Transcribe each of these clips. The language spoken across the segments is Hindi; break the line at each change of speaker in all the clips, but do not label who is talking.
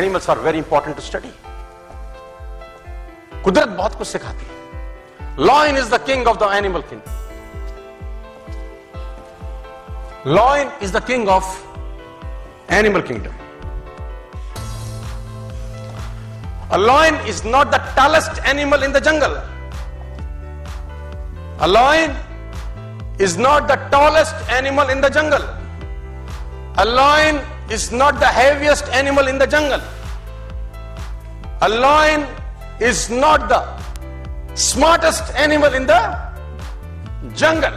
Animals are very important to study. कुदरत बहुत कुछ सिखाती है। Lion is the king of the animal kingdom. Lion is the king of animal kingdom. A lion is not the tallest animal in the jungle. A lion is not the tallest animal in the jungle. A lion is not the heaviest animal in the jungle. A lion is not the smartest animal in the jungle.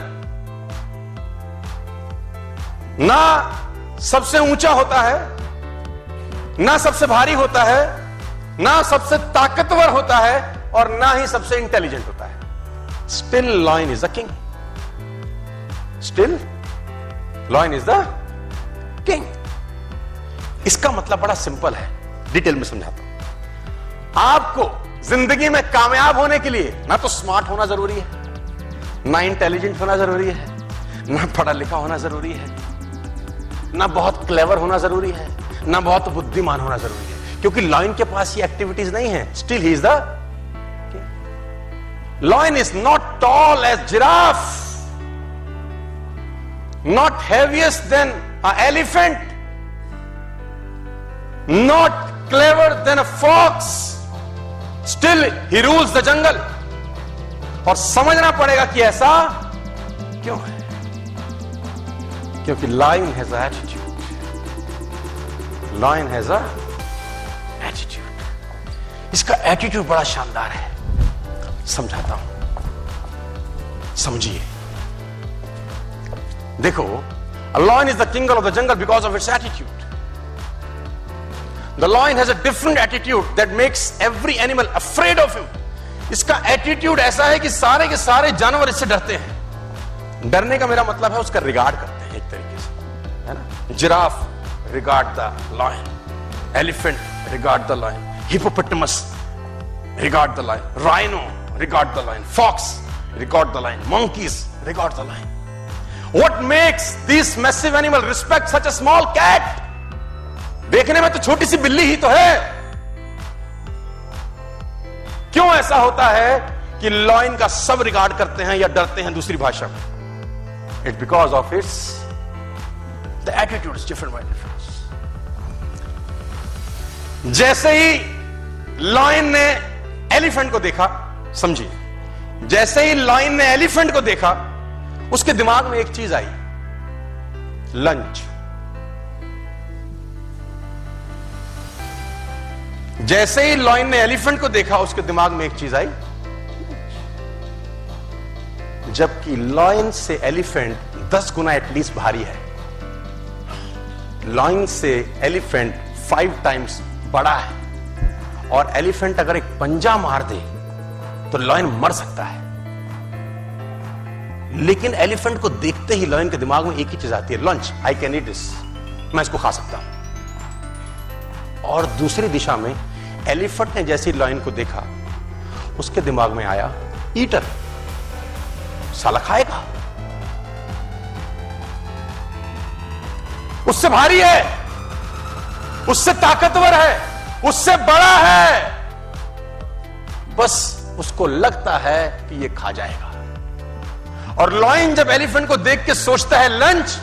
ना सबसे ऊंचा होता है, ना सबसे भारी होता है, ना सबसे ताकतवर होता है, और ना ही सबसे इंटेलिजेंट होता है. Still lion is the king. Still lion is the king. इसका मतलब बड़ा सिंपल है, डिटेल में समझाता हूं. आपको जिंदगी में कामयाब होने के लिए ना तो स्मार्ट होना जरूरी है, ना इंटेलिजेंट होना जरूरी है, ना पढ़ा लिखा होना जरूरी है, ना बहुत क्लेवर होना जरूरी है, ना बहुत बुद्धिमान होना जरूरी है, क्योंकि लायन के पास ये एक्टिविटीज नहीं है. Still he is the lion. Is not tall as giraffe, not heaviest than a elephant, not clever than a fox. Still he rules the jungle. और समझना पड़ेगा कि ऐसा क्यों है, क्योंकि lion has a attitude. Lion has a attitude. इसका एटीट्यूड बड़ा शानदार है. समझाता हूं, समझिए. देखो, a lion is the king of the jungle because of its attitude. The lion has a different attitude that makes every animal afraid of him. इसका एटीट्यूड ऐसा है कि सारे के सारे जानवर इससे डरते हैं. डरने का मेरा मतलब है उसका रिगार्ड करते हैं एक तरीके से, है ना. Giraffe regard the lion, elephant regard the lion, hippopotamus regard the lion, rhino regard the lion, fox regard the lion, monkeys regard the lion. What makes this massive animal respect such a small cat? देखने में तो छोटी सी बिल्ली ही तो है. क्यों ऐसा होता है कि लॉयन का सब रिगार्ड करते हैं या डरते हैं दूसरी भाषा में? It's because of it's the attitude is different by difference. जैसे ही लॉयन ने एलिफेंट को देखा, समझिए, जैसे ही लॉयन ने एलिफेंट को देखा, उसके दिमाग में एक चीज आई, लंच. जैसे ही लॉयन ने एलिफेंट को देखा, उसके दिमाग में एक चीज आई, जबकि लॉयन से एलिफेंट 10 गुना एटलीस्ट भारी है. लॉयन से एलिफेंट 5 टाइम्स बड़ा है, और एलिफेंट अगर एक पंजा मार दे तो लॉयन मर सकता है. लेकिन एलिफेंट को देखते ही लॉयन के दिमाग में एक ही चीज आती है, lunch. I can eat this, मैं इसको खा सकता हूं. और दूसरी दिशा में एलिफेंट ने जैसे लॉयन को देखा, उसके दिमाग में आया, ईटर, साला खाएगा, उससे भारी है, उससे ताकतवर है, उससे बड़ा है. बस उसको लगता है कि ये खा जाएगा. और लॉयन जब एलिफेंट को देख के सोचता है लंच,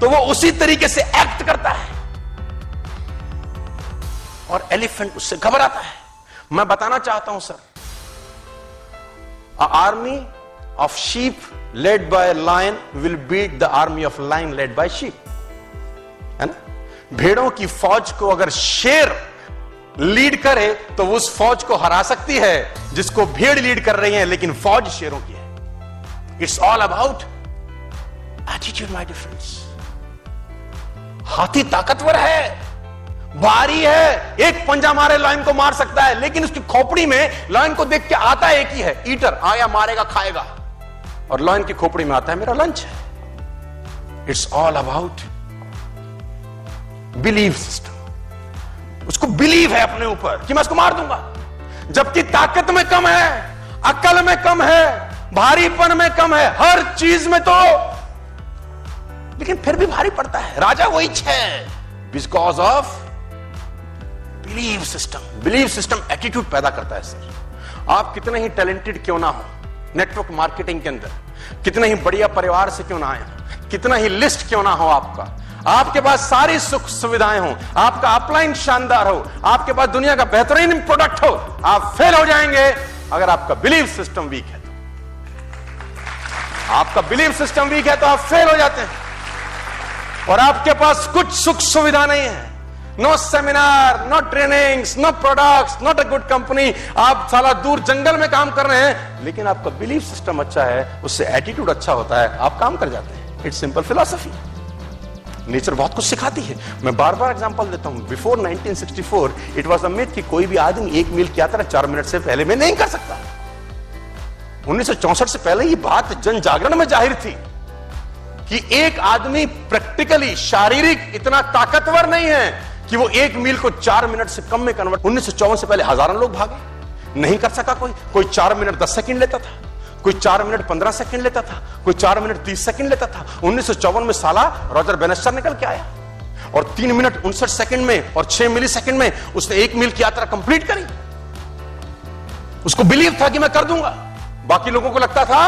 तो वो उसी तरीके से एक्ट करता है, और एलिफेंट उससे घबराता है. मैं बताना चाहता हूं sir, a army of sheep led by lion will beat the army of lion led by sheep. है ना. भेड़ों की फौज को अगर शेर लीड करे तो वो उस फौज को हरा सकती है जिसको भेड़ लीड कर रही है, लेकिन फौज शेरों की है. It's all about attitude my difference. हाथी ताकतवर है, भारी है, एक पंजा मारे लायन को मार सकता है, लेकिन उसकी खोपड़ी में लायन को देख के आता एक ही है, ईटर. आया, मारेगा, खाएगा. और लायन की खोपड़ी में आता है, मेरा लंच है. It's all about believe system. उसको बिलीव है अपने ऊपर कि मैं उसको मार दूंगा. जबकि ताकत में कम है, अक्ल में कम है, भारीपन में कम है, हर चीज में तो, लेकिन फिर भी भारी पड़ता है. राजा वही है, because of believe system attitude पैदा करता है सर। आप कितने ही टैलेंटेड क्यों ना हो, नेटवर्क मार्केटिंग के अंदर कितने ही बढ़िया परिवार से क्यों ना आए, कितना ही लिस्ट क्यों ना हो आपका, आपके पास सारी सुख सुविधाएं हो, आपका अपलाइन शानदार हो, आपके पास दुनिया का बेहतरीन प्रोडक्ट हो, आप फेल हो जाएंगे अगर आपका बिलीव सिस्टम वीक है। तो आपका बिलीव सिस्टम वीक है तो आप फेल हो जाते हैं। और आपके पास कुछ सुख सुविधा नहीं है, no seminar, no trainings, no products, not a good company, आप साला दूर जंगल में काम कर रहे हैं, लेकिन आपका बिलीव सिस्टम अच्छा है, उससे एटीट्यूड अच्छा होता है, आप काम कर जाते हैं। It's simple philosophy. नेचर बहुत कुछ सिखाती है। मैं बार बार एग्जांपल देता हूं। Before 1964 it was a myth कि कोई भी आदमी एक मील की यात्रा 4 मिनट से पहले में नहीं कर सकता। 1964 से पहले ये बात जन जागरण में जाहिर थी कि एक आदमी प्रैक्टिकली शारीरिक इतना ताकतवर नहीं है कि वो 1 मील को 4 मिनट से कम में कन्वर्ट। 1954 से पहले हजारों लोग भागे, नहीं कर सका कोई 4 मिनट 10 सेकंड लेता था, कोई 4 मिनट 15 सेकंड लेता था, कोई 4 मिनट 30 सेकंड लेता था। 1954 में साला रॉजर बेनेस्टर निकल के आया और 3 मिनट 59 सेकंड में और 6 मिली सेकंड में उसने 1 मील की यात्रा कंप्लीट करी। उसको बिलीव था कि मैं कर दूंगा, बाकी लोगों को लगता था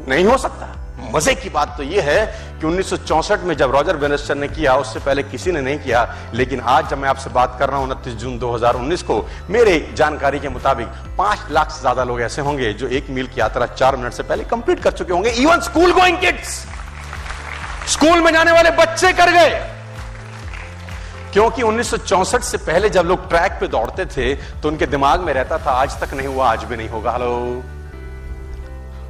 नहीं हो सकता। मजे की बात तो यह है कि 1964 में जब रॉजर बेनेस्टर ने किया, उससे पहले किसी ने नहीं किया। लेकिन आज जब मैं आपसे बात कर रहा हूं 29 जून 2019 को, मेरे जानकारी के मुताबिक 5 लाख से ज्यादा लोग ऐसे होंगे जो 1 मील की यात्रा 4 मिनट से पहले कंप्लीट कर चुके होंगे। Even school going kids, school में जाने वाले बच्चे कर गए। क्योंकि 1964 से पहले जब लोग ट्रैक पे दौड़ते थे तो उनके दिमाग में रहता था आज तक नहीं हुआ, आज भी नहीं होगा। हेलो,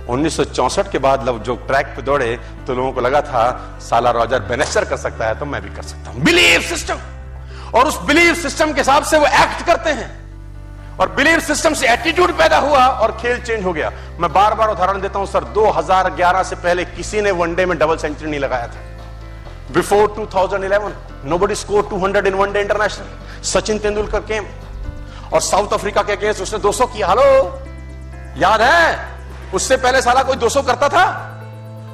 1964 के बाद लोग जो ट्रैक पे दौड़े तो लोगों को लगा था साला रॉजर बेनेस्टर कर सकता है तो मैं भी कर सकता हूं। बिलीव सिस्टम, और उस बिलीव सिस्टम के हिसाब से वो एक्ट करते हैं और बिलीव सिस्टम से एटीट्यूड पैदा हुआ और खेल चेंज हो गया। मैं बार बार उदाहरण देता हूं सर, 2011 से पहले किसी ने वनडे में डबल सेंचुरी नहीं लगाया था। Before 2011 nobody score 200 in one day international. Sachin Tendulkar came और साउथ अफ्रीका के अगेंस्ट उसने 200 किया। हेलो, याद है? उससे पहले साला कोई 200 करता था?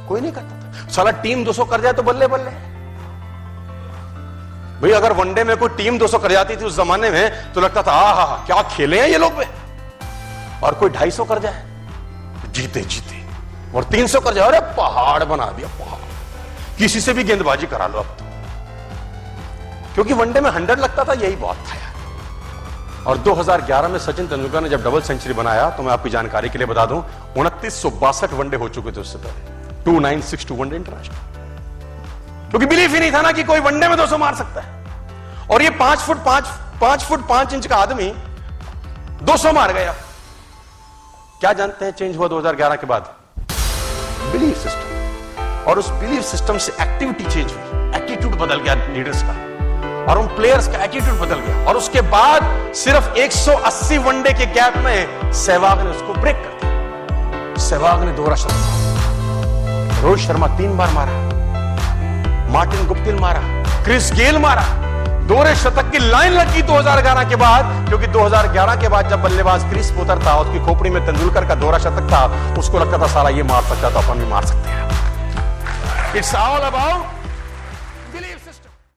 कोई नहीं करता था। साला टीम 200 कर जाए तो बल्ले बल्ले भाई। अगर वनडे में कोई टीम 200 कर जाती थी उस जमाने में तो लगता था आहा क्या खेले हैं ये लोग में। और कोई 250 कर जाए जीते जीते, और 300 कर जाए अरे पहाड़ बना दिया पहाड़। किसी से भी गेंदबाजी करा लो अब तो, क्योंकि वनडे में 100 लगता था, यही बहुत था यार। और 2011 में सचिन तेंदुलकर ने जब डबल सेंचुरी बनाया तो मैं आपकी जानकारी के लिए बता दूं 2962 वनडे हो चुके थे उससे पहले, 2962 वनडे इंटरनेशनल। क्योंकि बिलीफ ही नहीं था ना कि कोई वनडे में 200 मार सकता है। और ये 5 फुट 5 इंच का आदमी 200 मार गया। क्या जानते हैं चेंज हुआ 2011 के बाद? Belief system. और उस बिलीफ सिस्टम से एक्टिविटी चेंज हुई, एटीट्यूड बदल गया लीडर्स का और उन प्लेयर्स का एटीट्यूड बदल गया। और उसके बाद सिर्फ 180 वनडे के गैप में सहवाग ने उसको ब्रेक कर दिया। सहवाग ने दोहरा शतक मारा, रोहित शर्मा 3 बार मारा, मार्टिन गुप्टिल मारा, क्रिस गेल मारा। दोहरे शतक की लाइन लगी 2011 के बाद, क्योंकि 2011 के बाद जब बल्लेबाज क्रीज पे उतरता, उसकी खोपड़ी में तेंदुलकर का दोहरा शतक था, उसको लगता था साला ये मार सकता तो अपन भी मार सकते हैं। It's all about